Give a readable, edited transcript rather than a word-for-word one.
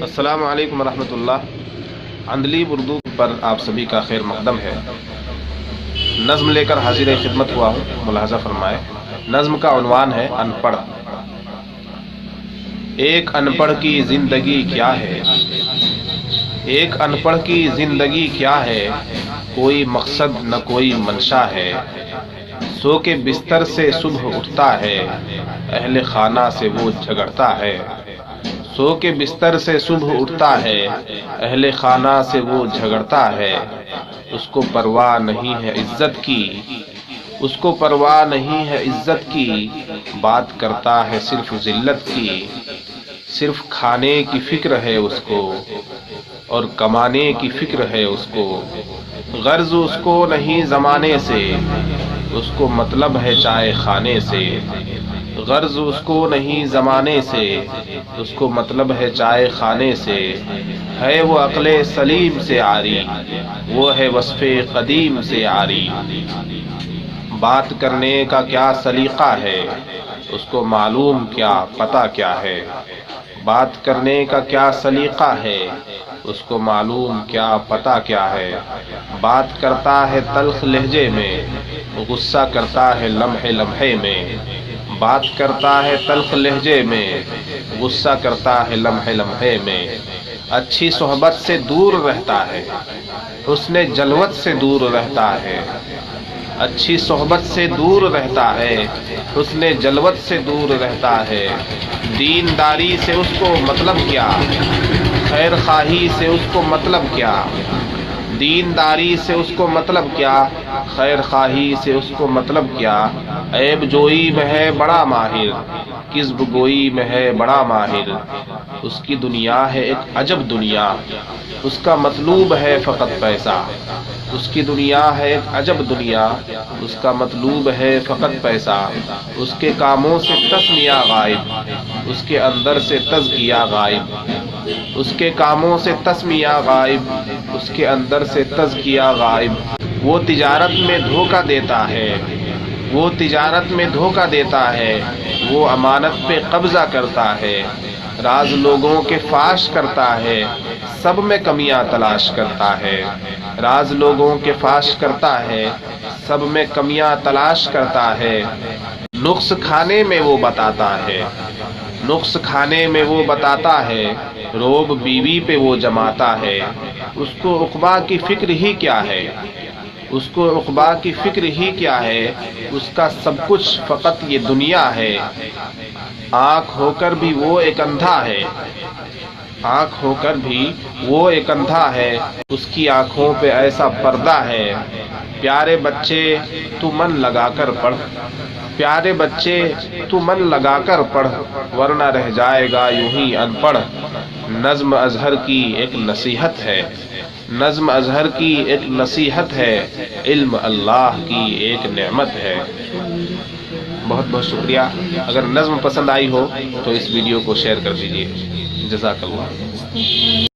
السلام علیکم ورحمۃ اللہ۔ اندلیب اردو پر آپ سبھی کا خیر مقدم ہے۔ نظم لے کر حاضر خدمت ہوا ہوں، ملاحظہ فرمائے۔ نظم کا عنوان ہے ان پڑھ۔ ایک ان پڑھ کی زندگی کیا ہے، ایک ان پڑھ کی زندگی کیا ہے، کوئی مقصد نہ کوئی منشا ہے۔ سو کے بستر سے صبح اٹھتا ہے، اہل خانہ سے وہ جھگڑتا ہے۔ سو کے بستر سے صبح اٹھتا ہے، اہل خانہ سے وہ جھگڑتا ہے۔ اس کو پرواہ نہیں ہے عزت کی، اس کو پرواہ نہیں ہے عزت کی، بات کرتا ہے صرف ذلت کی۔ صرف کھانے کی فکر ہے اس کو اور کمانے کی فکر ہے اس کو۔ غرض اس کو نہیں زمانے سے، اس کو مطلب ہے چائے خانے سے۔ غرض اس کو نہیں زمانے سے، اس کو مطلب ہے چائے خانے سے۔ ہے وہ عقل سلیم سے عاری، وہ ہے وصف قدیم سے عاری۔ بات کرنے کا کیا سلیقہ ہے، اس کو معلوم کیا پتہ کیا ہے۔ بات کرنے کا کیا سلیقہ ہے، اس کو معلوم کیا پتہ کیا ہے۔ بات کرتا ہے تلخ لہجے میں، غصہ کرتا ہے لمحے لمحے میں۔ بات کرتا ہے تلخ لہجے میں، غصہ کرتا ہے لمحے لمحے میں۔ اچھی صحبت سے دور رہتا ہے، حسن جلوت سے دور رہتا ہے۔ اچھی صحبت سے دور رہتا ہے، حسن جلوت سے دور رہتا ہے۔ دینداری سے اس کو مطلب کیا، خیر خواہی سے اس کو مطلب کیا۔ دینداری سے اس کو مطلب کیا، خیر خواہی سے اس کو مطلب کیا۔ عیب جوئی میں ہے بڑا ماہر، کذب گوئی میں ہے بڑا ماہر۔ اس کی دنیا ہے ایک عجب دنیا، اس کا مطلوب ہے فقط پیسہ۔ اس کی دنیا ہے ایک عجب دنیا، اس کا مطلوب ہے فقط پیسہ۔ اس کے کاموں سے تسمیہ غائب، اس کے اندر سے تزکیہ غائب۔ اس کے کاموں سے تسمیہ غائب، اس کے اندر سے تزکیہ غائب۔ وہ تجارت میں دھوکہ دیتا ہے، وہ تجارت میں دھوکہ دیتا ہے، وہ امانت پہ قبضہ کرتا ہے۔ راز لوگوں کے فاش کرتا ہے، سب میں کمیاں تلاش کرتا ہے۔ راز لوگوں کے فاش کرتا ہے، سب میں کمیاں تلاش کرتا ہے۔ نقص کھانے میں وہ بتاتا ہے، نقص کھانے میں وہ بتاتا ہے۔ روب بیوی پہ وہ جماتا ہے، اس کو عقبیٰ کی فکر ہی کیا ہے۔ اس کو عقبیٰ کی فکر ہی کیا ہے، اس کا سب کچھ فقط یہ دنیا ہے۔ آنکھ ہو کر بھی وہ ایک اندھا ہے، آنکھ ہو کر بھی وہ ایک اندھا ہے۔ اس کی آنکھوں پہ ایسا پردہ ہے۔ پیارے بچے تو من لگا کر پڑھ، پیارے بچے تو من لگا کر پڑھ، ورنہ رہ جائے گا یوں ہی ان پڑھ۔ نظم اظہر کی ایک نصیحت ہے، نظم اظہر کی ایک نصیحت ہے، علم اللہ کی ایک نعمت ہے۔ بہت بہت شکریہ۔ اگر نظم پسند آئی ہو تو اس ویڈیو کو شیئر کر دیجیے۔ جزاک اللہ۔